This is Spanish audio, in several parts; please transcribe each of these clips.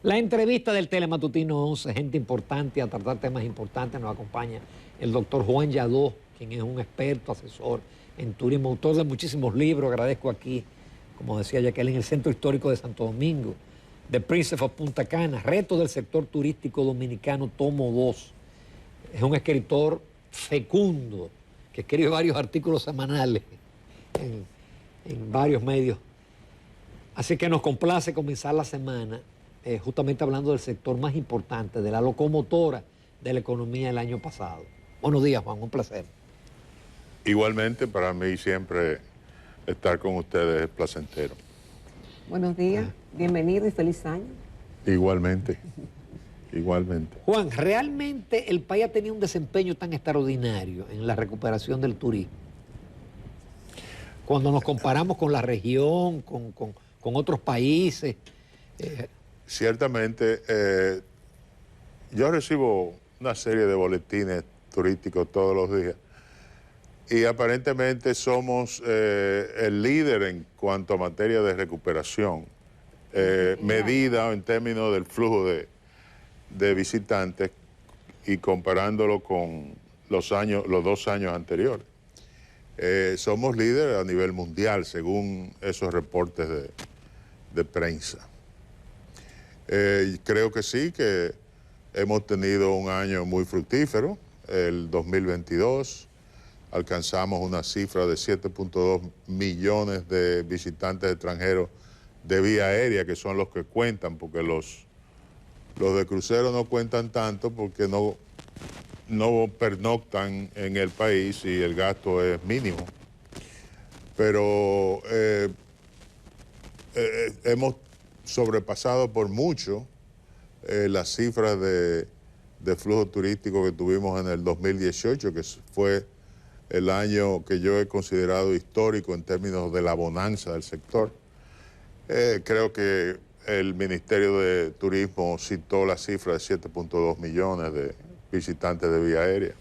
La entrevista del Telematutino 11, gente importante a tratar temas importantes, nos acompaña el doctor Juan Yadó, quien es un experto, asesor en turismo, autor de muchísimos libros. Agradezco aquí, como decía Jacqueline, el Centro Histórico de Santo Domingo, The Princess of Punta Cana, Retos del Sector Turístico Dominicano, tomo 2. Es un escritor fecundo, que escribe varios artículos semanales en varios medios. Así que nos complace comenzar la semana justamente hablando del sector más importante, de la locomotora de la economía el año pasado. Buenos días, Juan, un placer. Igualmente, para mí siempre estar con ustedes es placentero. Buenos días, bienvenido y feliz año. Igualmente, igualmente. Juan, ¿realmente el país ha tenido un desempeño tan extraordinario en la recuperación del turismo? Cuando nos comparamos con la región, con otros países. Ciertamente, yo recibo una serie de boletines turísticos todos los días y aparentemente somos el líder en cuanto a materia de recuperación, medida en términos del flujo de visitantes y comparándolo con los 2 años anteriores. Somos líderes a nivel mundial, según esos reportes de prensa. Creo que sí, que hemos tenido un año muy fructífero. El 2022 alcanzamos una cifra de 7.2 millones de visitantes extranjeros de vía aérea, que son los que cuentan, porque los de crucero no cuentan tanto porque no pernoctan en el país y el gasto es mínimo. Pero hemos sobrepasado por mucho las cifras de flujo turístico que tuvimos en el 2018, que fue el año que yo he considerado histórico en términos de la bonanza del sector. Creo que el Ministerio de Turismo citó la cifra de 7.2 millones de visitantes de vía aérea.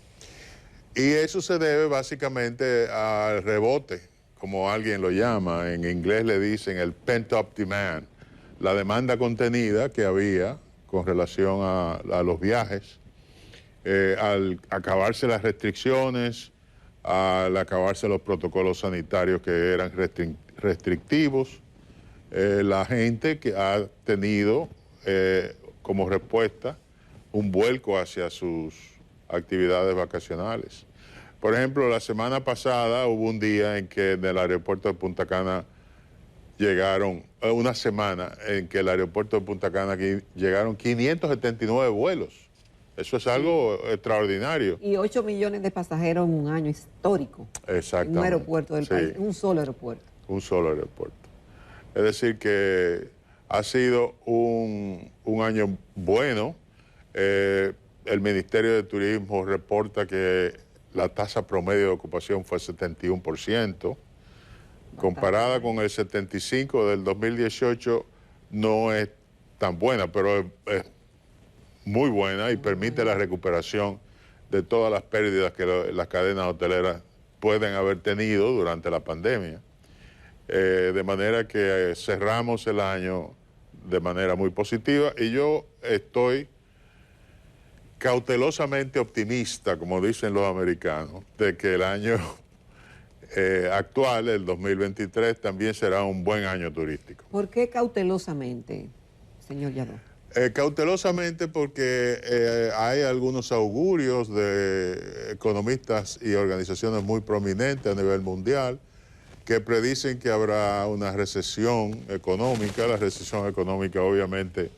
Y eso se debe básicamente al rebote, como alguien lo llama, en inglés le dicen el pent-up demand, la demanda contenida que había con relación a los viajes, al acabarse las restricciones, al acabarse los protocolos sanitarios que eran restrictivos, la gente que ha tenido como respuesta un vuelco hacia sus actividades vacacionales. Por ejemplo, la semana pasada hubo un día en que en el aeropuerto de Punta Cana llegaron, una semana en que el aeropuerto de Punta Cana llegaron 579 vuelos. Eso es algo extraordinario. Y 8 millones de pasajeros en un año histórico. Exactamente. En un aeropuerto del país, en un solo aeropuerto. Un solo aeropuerto. Es decir que ha sido un año bueno. El Ministerio de Turismo reporta que la tasa promedio de ocupación fue 71%. Comparada con el 75% del 2018, no es tan buena, pero es muy buena y permite la recuperación de todas las pérdidas que las cadenas hoteleras pueden haber tenido durante la pandemia. De manera que cerramos el año de manera muy positiva y yo estoy cautelosamente optimista, como dicen los americanos, de que el año actual, el 2023, también será un buen año turístico. ¿Por qué cautelosamente, señor Yadó? Cautelosamente porque hay algunos augurios de economistas y organizaciones muy prominentes a nivel mundial que predicen que habrá una recesión económica. La recesión económica obviamente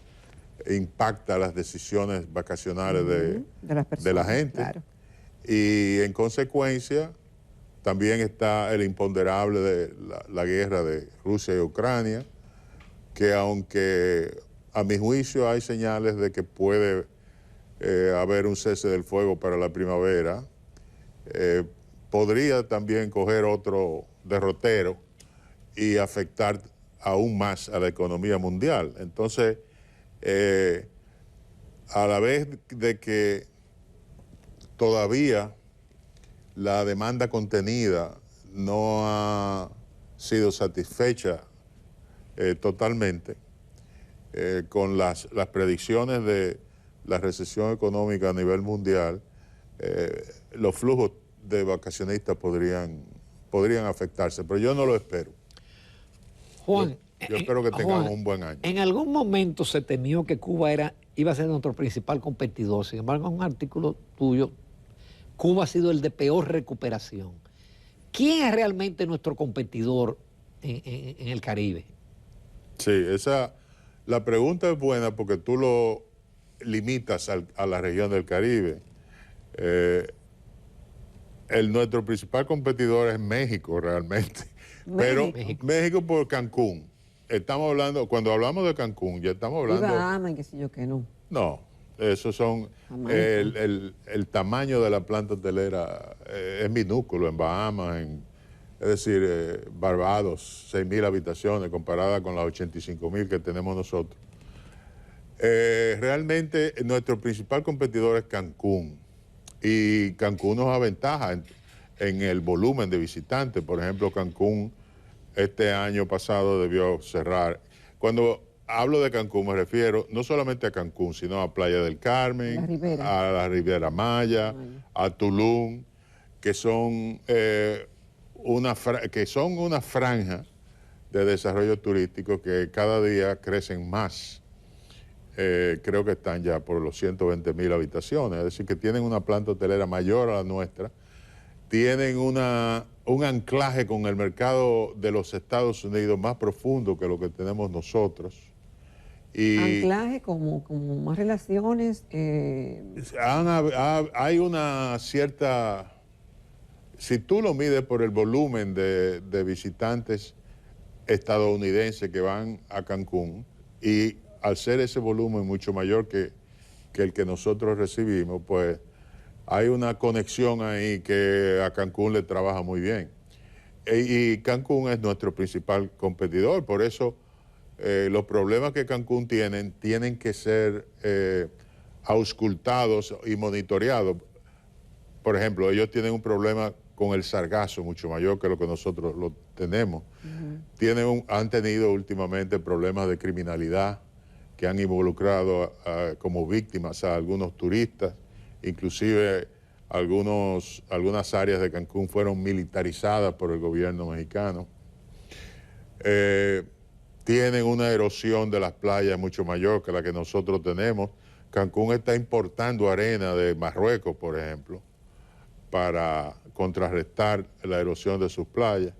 impacta las decisiones vacacionales de la gente. Claro. Y en consecuencia también está el imponderable de la guerra de Rusia y Ucrania, que aunque a mi juicio hay señales de que puede haber un cese del fuego para la primavera, podría también coger otro derrotero y afectar aún más a la economía mundial. Entonces, a la vez de que todavía la demanda contenida no ha sido satisfecha totalmente, con las predicciones de la recesión económica a nivel mundial, los flujos de vacacionistas podrían afectarse, pero yo no lo espero. Juan, yo espero que tengamos Juan, un buen año. En algún momento se temió que Cuba iba a ser nuestro principal competidor. Sin embargo, en un artículo tuyo, Cuba ha sido el de peor recuperación. ¿Quién es realmente nuestro competidor en el Caribe? Sí, la pregunta es buena porque tú lo limitas a la región del Caribe. Nuestro principal competidor es México realmente, pero México por Cancún. Estamos hablando, cuando hablamos de Cancún, ya estamos hablando... Bahamas y qué sé yo que no. No, esos son... El tamaño de la planta hotelera es minúsculo en Bahamas, es decir, Barbados, 6.000 habitaciones comparada con las 85.000 que tenemos nosotros. Realmente nuestro principal competidor es Cancún, y Cancún nos aventaja en el volumen de visitantes. Por ejemplo, Cancún este año pasado debió cerrar. Cuando hablo de Cancún me refiero no solamente a Cancún, sino a Playa del Carmen, a la Riviera Maya, a Tulum, que son una franja de desarrollo turístico que cada día crecen más. Creo que están ya por los 120.000 habitaciones, es decir, que tienen una planta hotelera mayor a la nuestra, tienen un anclaje con el mercado de los Estados Unidos más profundo que lo que tenemos nosotros. Y anclaje como más relaciones. Hay una cierta... Si tú lo mides por el volumen de visitantes estadounidenses que van a Cancún, y al ser ese volumen mucho mayor que el que nosotros recibimos, pues hay una conexión ahí que a Cancún le trabaja muy bien. Y Cancún es nuestro principal competidor, por eso los problemas que Cancún tienen que ser auscultados y monitoreados. Por ejemplo, ellos tienen un problema con el sargazo mucho mayor que lo que nosotros lo tenemos. Han tenido últimamente problemas de criminalidad que han involucrado como víctimas a algunos turistas, inclusive algunas áreas de Cancún fueron militarizadas por el gobierno mexicano. Tienen una erosión de las playas mucho mayor que la que nosotros tenemos. Cancún está importando arena de Marruecos, por ejemplo, para contrarrestar la erosión de sus playas.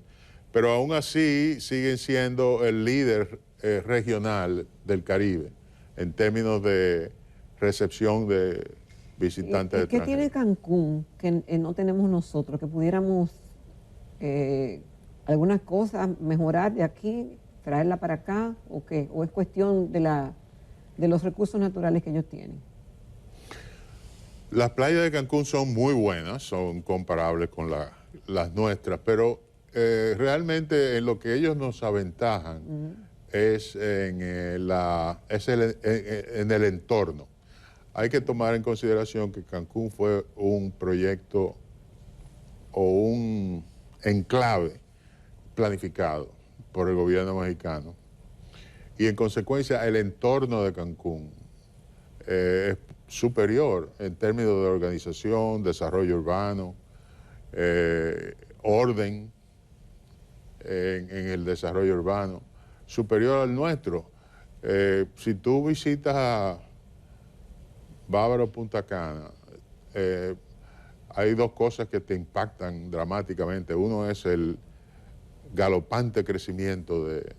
Pero aún así siguen siendo el líder regional del Caribe en términos de recepción de visitantes extranjeros. ¿Qué tiene Cancún que no tenemos nosotros? Que pudiéramos algunas cosas mejorar de aquí, traerla para acá, ¿o qué? ¿O es cuestión de los recursos naturales que ellos tienen? Las playas de Cancún son muy buenas, son comparables con las nuestras, pero realmente en lo que ellos nos aventajan es en el entorno. Hay que tomar en consideración que Cancún fue un proyecto o un enclave planificado por el gobierno mexicano, y en consecuencia el entorno de Cancún es superior en términos de organización, desarrollo urbano, orden en el desarrollo urbano, superior al nuestro. Si tú visitas a Bávaro, Punta Cana, hay dos cosas que te impactan dramáticamente. Uno es el galopante crecimiento de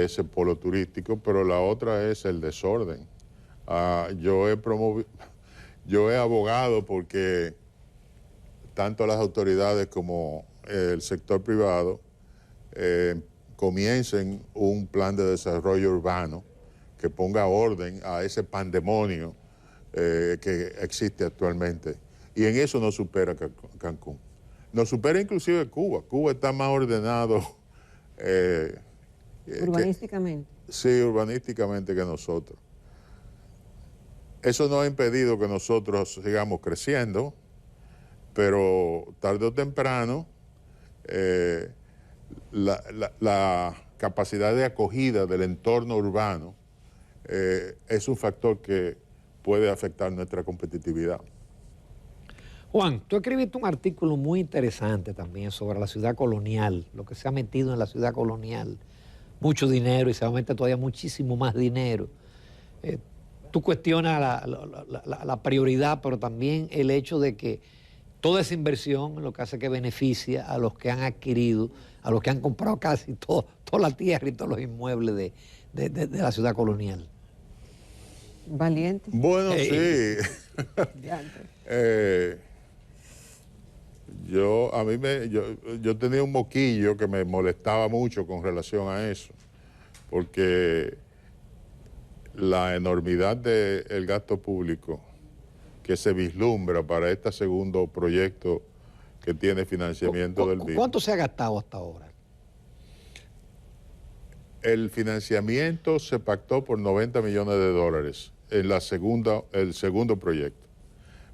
ese polo turístico, pero la otra es el desorden. Yo he abogado porque tanto las autoridades como el sector privado comiencen un plan de desarrollo urbano que ponga orden a ese pandemonio que existe actualmente. Y en eso nos supera Cancún. Nos supera inclusive Cuba. Cuba está más ordenado. Urbanísticamente. Sí, urbanísticamente que nosotros. Eso no ha impedido que nosotros sigamos creciendo, pero tarde o temprano la capacidad de acogida del entorno urbano es un factor que puede afectar nuestra competitividad. Juan, tú escribiste un artículo muy interesante también sobre la ciudad colonial, lo que se ha metido en la ciudad colonial, mucho dinero y se va a meter todavía muchísimo más dinero. Tú cuestionas la prioridad, pero también el hecho de que toda esa inversión lo que hace que beneficia a los que han adquirido, a los que han comprado casi toda la tierra y todos los inmuebles de la ciudad colonial. Valiente. Bueno, sí. Yo tenía un moquillo que me molestaba mucho con relación a eso, porque la enormidad del gasto público que se vislumbra para este segundo proyecto que tiene financiamiento del BID. ¿Cuánto se ha gastado hasta ahora? El financiamiento se pactó por $90 millones en el segundo proyecto.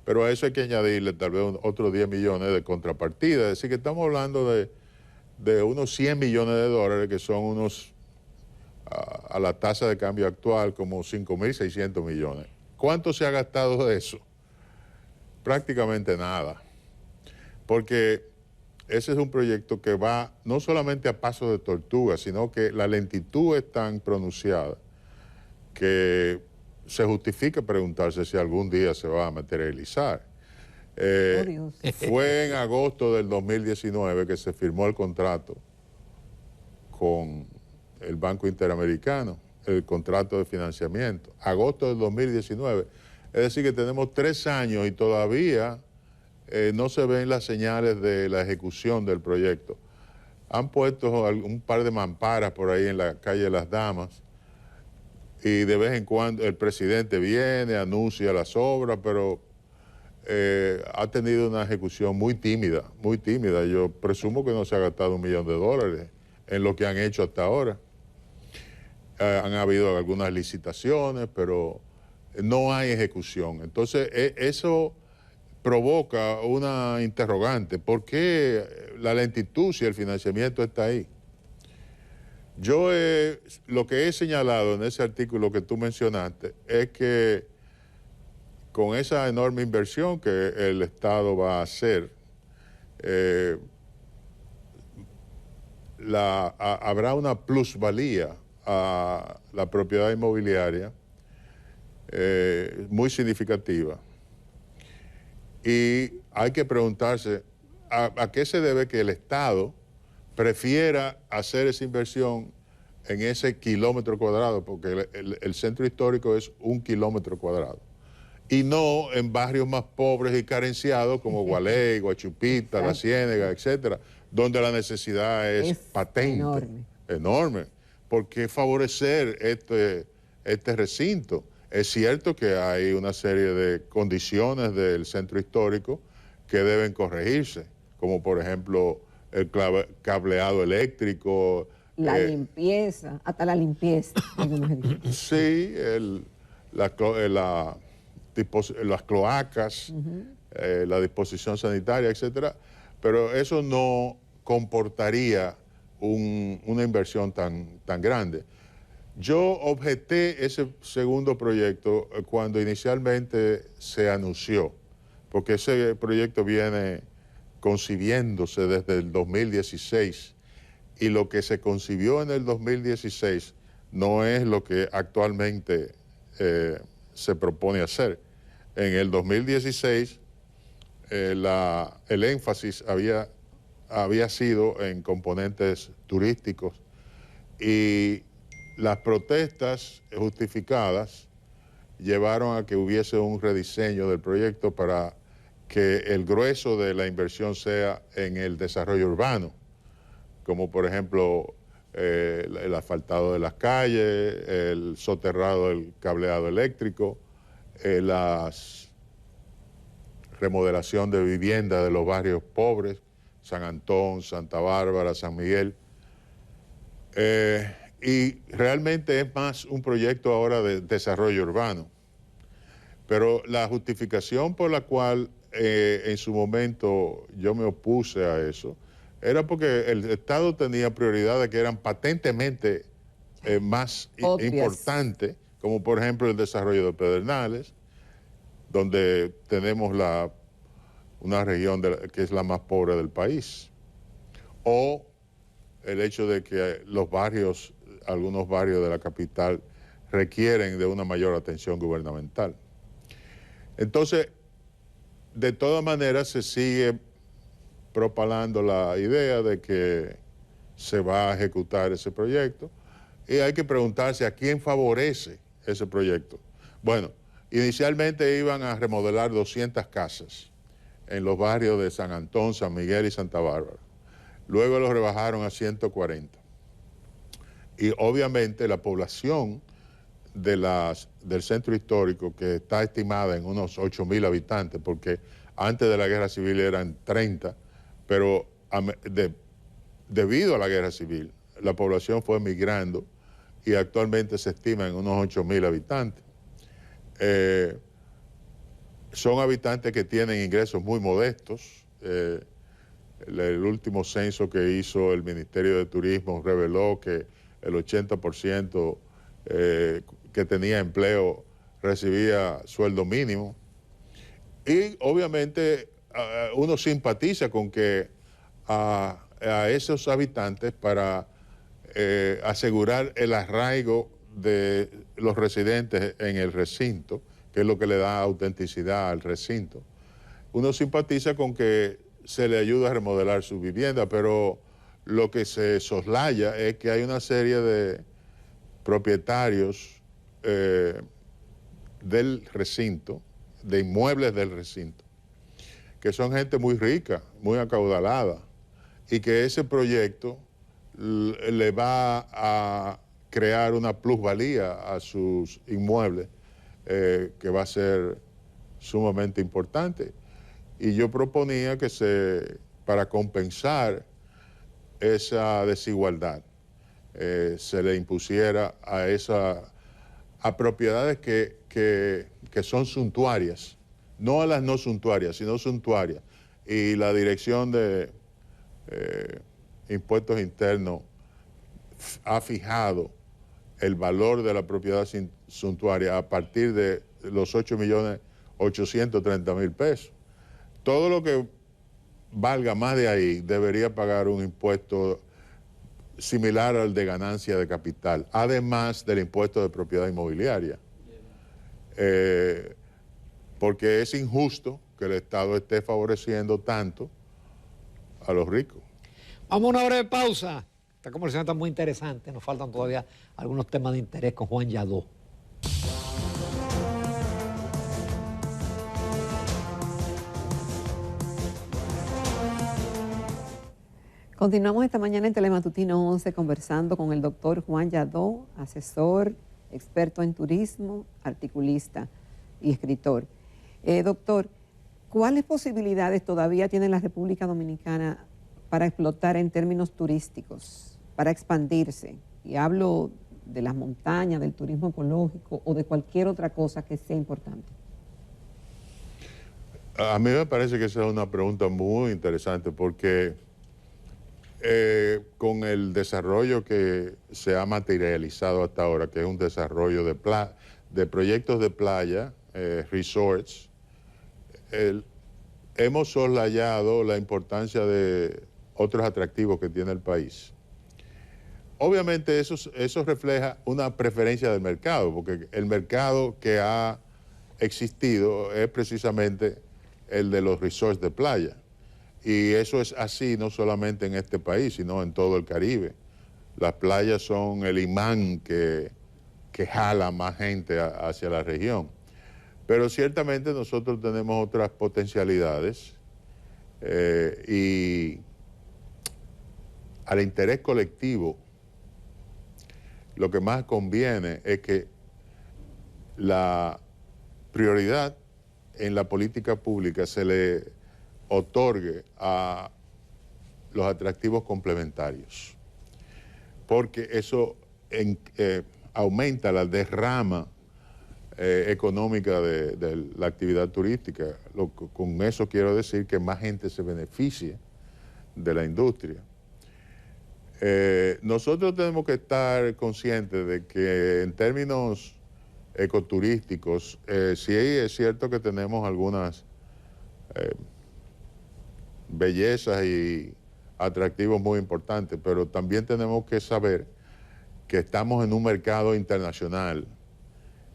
Pero a eso hay que añadirle tal vez otros 10 millones de contrapartida. Es decir, que estamos hablando de unos 100 millones de dólares, que son unos, a la tasa de cambio actual, como 5.600 millones. ¿Cuánto se ha gastado de eso? Prácticamente nada. Porque ese es un proyecto que va no solamente a paso de tortuga, sino que la lentitud es tan pronunciada que se justifica preguntarse si algún día se va a materializar. Fue en agosto del 2019 que se firmó el contrato con el Banco Interamericano, el contrato de financiamiento. Agosto del 2019. Es decir, que tenemos 3 años y todavía no se ven las señales de la ejecución del proyecto. Han puesto un par de mamparas por ahí en la calle Las Damas, y de vez en cuando el presidente viene, anuncia las obras, pero ha tenido una ejecución muy tímida, muy tímida. Yo presumo que no se ha gastado $1 millón en lo que han hecho hasta ahora. Han habido algunas licitaciones, pero no hay ejecución. Entonces, eso provoca una interrogante. ¿Por qué la lentitud si el financiamiento está ahí? Yo lo que he señalado en ese artículo que tú mencionaste es que con esa enorme inversión que el Estado va a hacer, habrá una plusvalía a la propiedad inmobiliaria muy significativa. Y hay que preguntarse a qué se debe que el Estado prefiera hacer esa inversión en ese kilómetro cuadrado, porque el centro histórico es 1 kilómetro cuadrado, y no en barrios más pobres y carenciados como Gualey, Guachupita, La Ciénega, etcétera, donde la necesidad es patente, enorme. ¿Por qué favorecer este recinto? Es cierto que hay una serie de condiciones del centro histórico que deben corregirse, como por ejemplo el cableado eléctrico. La limpieza, hasta la limpieza. Sí, las cloacas, la disposición sanitaria, etcétera, pero eso no comportaría una inversión tan grande. Yo objeté ese segundo proyecto cuando inicialmente se anunció, porque ese proyecto viene concibiéndose desde el 2016 y lo que se concibió en el 2016 no es lo que actualmente se propone hacer. En el 2016 el énfasis había sido en componentes turísticos y las protestas justificadas llevaron a que hubiese un rediseño del proyecto para que el grueso de la inversión sea en el desarrollo urbano, como por ejemplo el asfaltado de las calles, el soterrado del cableado eléctrico, la remodelación de viviendas de los barrios pobres, San Antón, Santa Bárbara, San Miguel. Y realmente es más un proyecto ahora de desarrollo urbano. Pero la justificación por la cual en su momento yo me opuse a eso era porque el Estado tenía prioridades que eran patentemente más importantes, como por ejemplo el desarrollo de Pedernales, donde tenemos una región que es la más pobre del país, o el hecho de que algunos barrios de la capital requieren de una mayor atención gubernamental. Entonces, de todas maneras se sigue propalando la idea de que se va a ejecutar ese proyecto y hay que preguntarse a quién favorece ese proyecto. Bueno, inicialmente iban a remodelar 200 casas en los barrios de San Antón, San Miguel y Santa Bárbara. Luego lo rebajaron a 140. Y obviamente la población del centro histórico, que está estimada en unos 8.000 habitantes, porque antes de la guerra civil eran 30, pero debido a la guerra civil, la población fue migrando y actualmente se estima en unos 8.000 habitantes. Son habitantes que tienen ingresos muy modestos. El último censo que hizo el Ministerio de Turismo reveló que el 80% que tenía empleo recibía sueldo mínimo. Y obviamente uno simpatiza con que a esos habitantes para asegurar el arraigo de los residentes en el recinto, que es lo que le da autenticidad al recinto. Uno simpatiza con que se le ayuda a remodelar su vivienda, pero lo que se soslaya es que hay una serie de propietarios del recinto, de inmuebles del recinto, que son gente muy rica, muy acaudalada, y que ese proyecto le va a crear una plusvalía a sus inmuebles que va a ser sumamente importante. Y yo proponía que para compensar esa desigualdad, se le impusiera a propiedades que son suntuarias, no a las no suntuarias, sino suntuarias. Y la Dirección de Impuestos Internos ha fijado el valor de la propiedad suntuaria a partir de los 8.830.000 pesos. Todo lo que valga más de ahí debería pagar un impuesto similar al de ganancia de capital, además del impuesto de propiedad inmobiliaria. Porque es injusto que el Estado esté favoreciendo tanto a los ricos. Vamos a una breve pausa. Esta conversación está muy interesante. Nos faltan todavía algunos temas de interés con Juan Yadó. Continuamos esta mañana en Telematutino 11 conversando con el doctor Juan Yadó, asesor, experto en turismo, articulista y escritor. Doctor, ¿cuáles posibilidades todavía tiene la República Dominicana para explotar en términos turísticos, para expandirse? Y hablo de las montañas, del turismo ecológico o de cualquier otra cosa que sea importante. A mí me parece que esa es una pregunta muy interesante porque con el desarrollo que se ha materializado hasta ahora, que es un desarrollo de proyectos de playa, resorts, hemos soslayado la importancia de otros atractivos que tiene el país. Obviamente eso refleja una preferencia del mercado, porque el mercado que ha existido es precisamente el de los resorts de playa. Y eso es así no solamente en este país, sino en todo el Caribe. Las playas son el imán que jala más gente hacia la región. Pero ciertamente nosotros tenemos otras potencialidades y al interés colectivo lo que más conviene es que la prioridad en la política pública se le otorgue a los atractivos complementarios, porque eso aumenta la derrama económica de la actividad turística. Con eso quiero decir que más gente se beneficie de la industria. Nosotros tenemos que estar conscientes de que en términos ecoturísticos. Sí es cierto que tenemos algunas bellezas y atractivos muy importantes, pero también tenemos que saber que estamos en un mercado internacional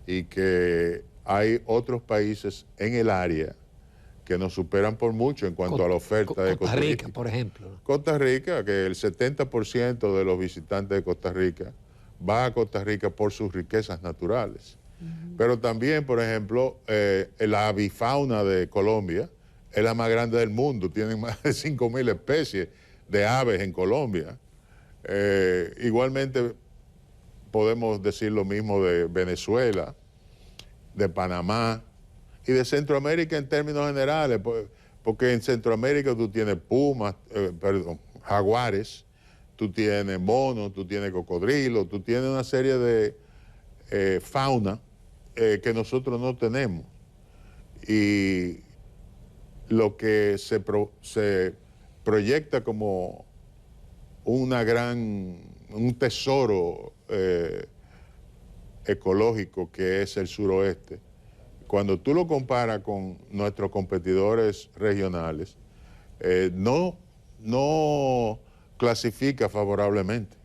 y que hay otros países en el área que nos superan por mucho en cuanto a la oferta de Costa Rica, por ejemplo. Costa Rica, que el 70% de los visitantes de Costa Rica va a Costa Rica por sus riquezas naturales. Pero también, por ejemplo, la avifauna de Colombia es la más grande del mundo. Tienen más de 5.000 especies de aves en Colombia. Igualmente podemos decir lo mismo de Venezuela, de Panamá y de Centroamérica en términos generales, porque en Centroamérica tú tienes pumas, jaguares, tú tienes monos, tú tienes cocodrilos, tú tienes una serie de fauna que nosotros no tenemos. Y lo que se proyecta como un tesoro ecológico que es el suroeste, cuando tú lo comparas con nuestros competidores regionales, no clasifica favorablemente.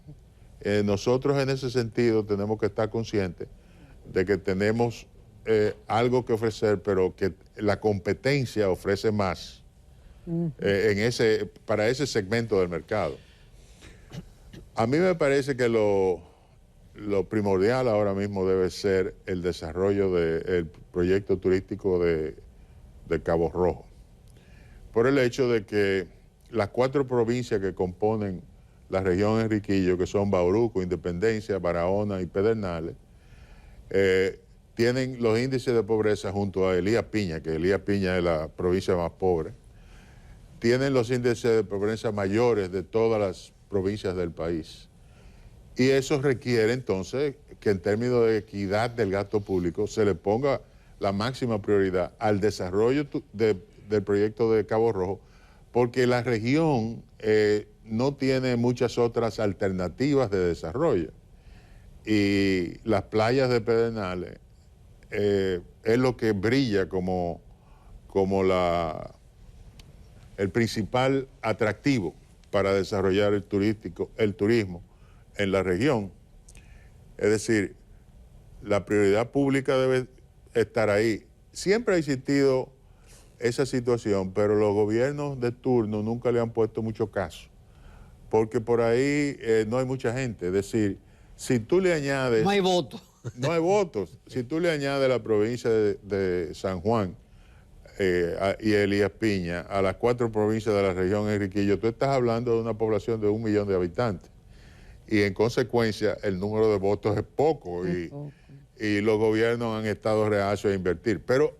Nosotros en ese sentido tenemos que estar conscientes de que tenemos algo que ofrecer, pero que la competencia ofrece más para ese segmento del mercado. A mí me parece que lo primordial ahora mismo debe ser el desarrollo del proyecto turístico de Cabo Rojo, por el hecho de que las 4 provincias que componen la región Enriquillo, que son Bauruco, Independencia, Barahona y Pedernales, tienen los índices de pobreza junto a Elías Piña, que Elías Piña es la provincia más pobre, tienen los índices de pobreza mayores de todas las provincias del país. Y eso requiere entonces que en términos de equidad del gasto público se le ponga la máxima prioridad al desarrollo del proyecto de Cabo Rojo, porque la región no tiene muchas otras alternativas de desarrollo. Y las playas de Pedernales es lo que brilla como el principal atractivo para desarrollar el turismo en la región. Es decir, la prioridad pública debe estar ahí. Siempre ha existido esa situación, pero los gobiernos de turno nunca le han puesto mucho caso, porque por ahí no hay mucha gente. Es decir, si tú le añades... No hay votos. No hay votos. Si tú le añades la provincia de San Juan y Elías Piña a las 4 provincias de la región Enriquillo, tú estás hablando de una población de 1 millón de habitantes. Y en consecuencia el número de votos es poco, y los gobiernos han estado reacios a invertir. Pero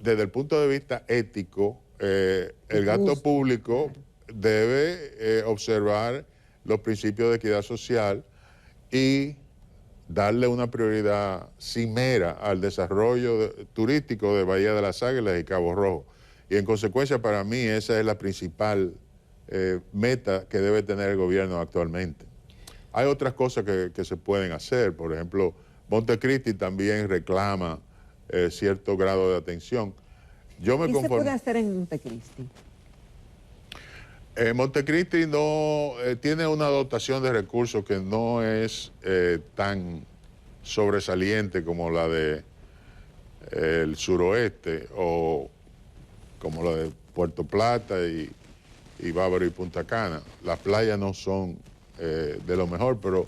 desde el punto de vista ético, el gasto público debe observar los principios de equidad social y darle una prioridad cimera al desarrollo turístico de Bahía de las Águilas y Cabo Rojo. Y en consecuencia, para mí, esa es la principal meta que debe tener el gobierno actualmente. Hay otras cosas que se pueden hacer. Por ejemplo, Montecristi también reclama cierto grado de atención. ¿Qué se puede hacer en Montecristi? Montecristi no tiene una dotación de recursos que no es tan sobresaliente como la de el suroeste o como la de Puerto Plata y Bávaro y Punta Cana. Las playas no son de lo mejor, pero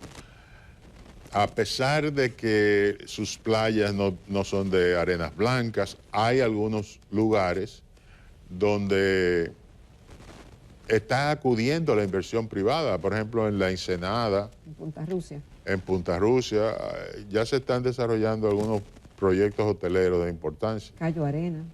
a pesar de que sus playas no son de arenas blancas, hay algunos lugares donde está acudiendo a la inversión privada. Por ejemplo, en La Ensenada. En Punta Rusia. En Punta Rusia ya se están desarrollando algunos proyectos hoteleros de importancia. Cayo Arena.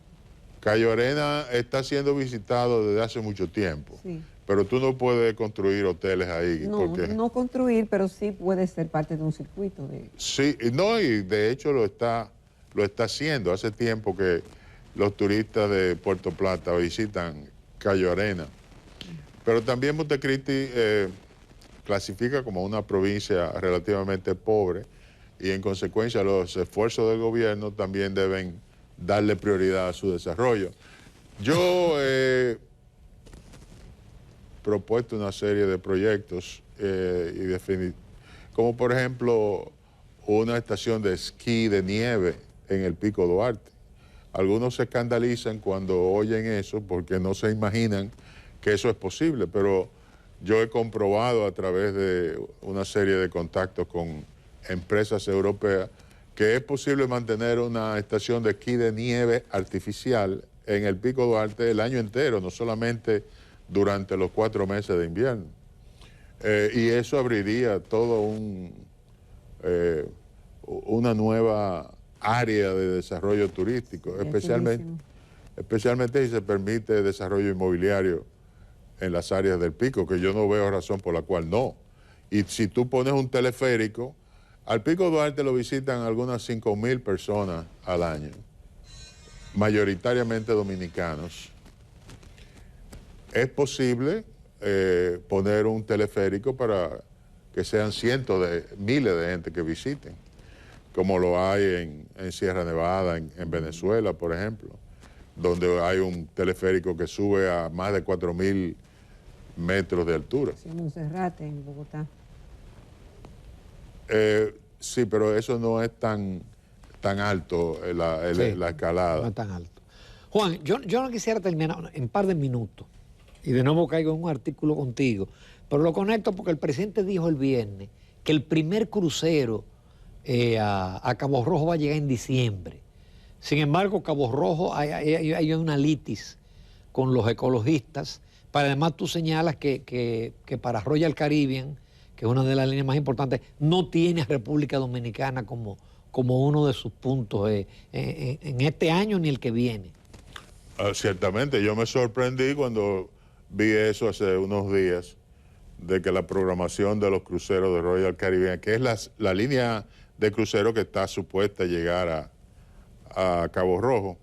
Cayo Arena está siendo visitado desde hace mucho tiempo. Sí. Pero tú no puedes construir hoteles ahí. No, no construir, pero sí puede ser parte de un circuito. Sí, no, y de hecho lo está haciendo. Hace tiempo que los turistas de Puerto Plata visitan Cayo Arena. Pero también Montecristi clasifica como una provincia relativamente pobre y en consecuencia los esfuerzos del gobierno también deben darle prioridad a su desarrollo. Yo he propuesto una serie de proyectos como por ejemplo una estación de esquí de nieve en el Pico Duarte. Algunos se escandalizan cuando oyen eso porque no se imaginan que eso es posible, pero yo he comprobado a través de una serie de contactos con empresas europeas que es posible mantener una estación de esquí de nieve artificial en el Pico Duarte el año entero, no solamente durante los 4 meses de invierno. Y eso abriría todo una nueva área de desarrollo turístico, especialmente si se permite desarrollo inmobiliario en las áreas del Pico, que yo no veo razón por la cual no. Y si tú pones un teleférico, al Pico Duarte lo visitan algunas 5,000 personas al año, mayoritariamente dominicanos. Es posible poner un teleférico para que sean cientos de miles de gente que visiten, como lo hay en Sierra Nevada, en Venezuela, por ejemplo, donde hay un teleférico que sube a más de 4,000 metros de altura. Sí, en Monserrate, en Bogotá. Sí, pero eso no es tan alto, la escalada. No es tan alto. Juan, yo no quisiera terminar en un par de minutos, y de nuevo caigo en un artículo contigo, pero lo conecto porque el presidente dijo el viernes que el primer crucero a Cabo Rojo va a llegar en diciembre. Sin embargo, Cabo Rojo hay una litis con los ecologistas, pero además tú señalas que para Royal Caribbean, que es una de las líneas más importantes, no tiene a República Dominicana como uno de sus puntos en este año ni el que viene. Ciertamente, yo me sorprendí cuando vi eso hace unos días, de que la programación de los cruceros de Royal Caribbean, que es la línea de crucero que está supuesta a llegar a Cabo Rojo,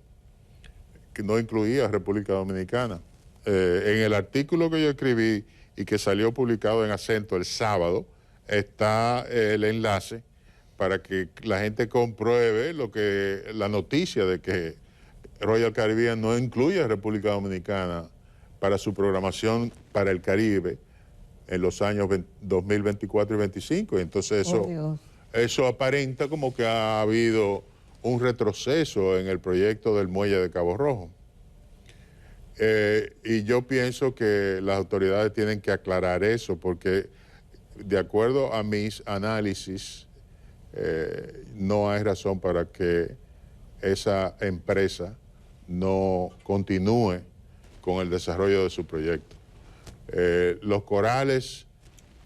que no incluía a República Dominicana. En el artículo que yo escribí y que salió publicado en Acento el sábado, está el enlace para que la gente compruebe la noticia de que Royal Caribbean no incluye a República Dominicana para su programación para el Caribe en los años 2024 y 2025. Entonces eso aparenta como que ha habido un retroceso en el proyecto del muelle de Cabo Rojo. Y yo pienso que las autoridades tienen que aclarar eso, porque de acuerdo a mis análisis, no hay razón para que esa empresa no continúe con el desarrollo de su proyecto. Los corales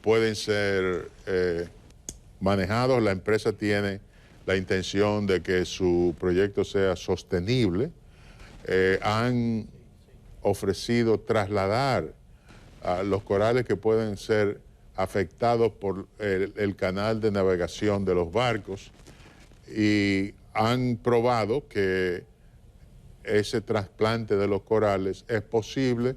pueden ser manejados, la empresa tiene la intención de que su proyecto sea sostenible. Han ofrecido trasladar a los corales que pueden ser afectados por el canal de navegación de los barcos, y han probado que ese trasplante de los corales es posible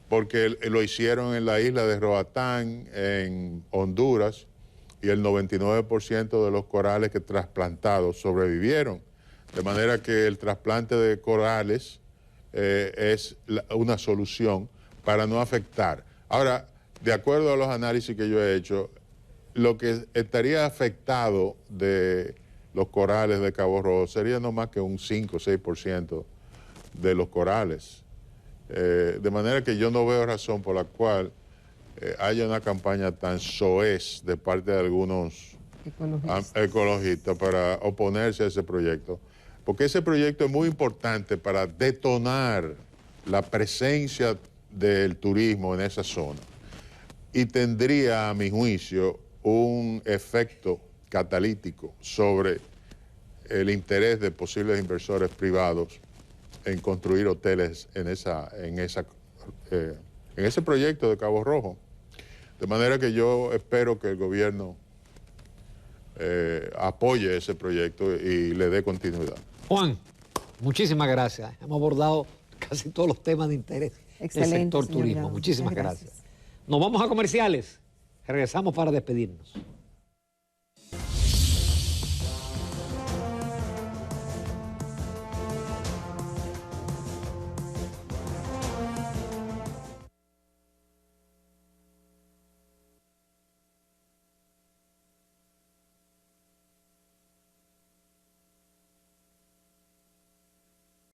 porque lo hicieron en la isla de Roatán, en Honduras, y el 99% de los corales que trasplantados sobrevivieron. De manera que el trasplante de corales es una solución para no afectar. Ahora, de acuerdo a los análisis que yo he hecho, lo que estaría afectado de los corales de Cabo Rojo sería no más que un 5 o 6% de los corales. De manera que yo no veo razón por la cual haya una campaña tan soez de parte de algunos ecologistas para oponerse a ese proyecto. Porque ese proyecto es muy importante para detonar la presencia del turismo en esa zona. Y tendría, a mi juicio, un efecto catalítico sobre el interés de posibles inversores privados en construir hoteles en ese proyecto de Cabo Rojo. De manera que yo espero que el gobierno apoye ese proyecto y le dé continuidad. Juan, muchísimas gracias. Hemos abordado casi todos los temas de interés del sector turismo. Muchísimas gracias. Nos vamos a comerciales. Regresamos para despedirnos.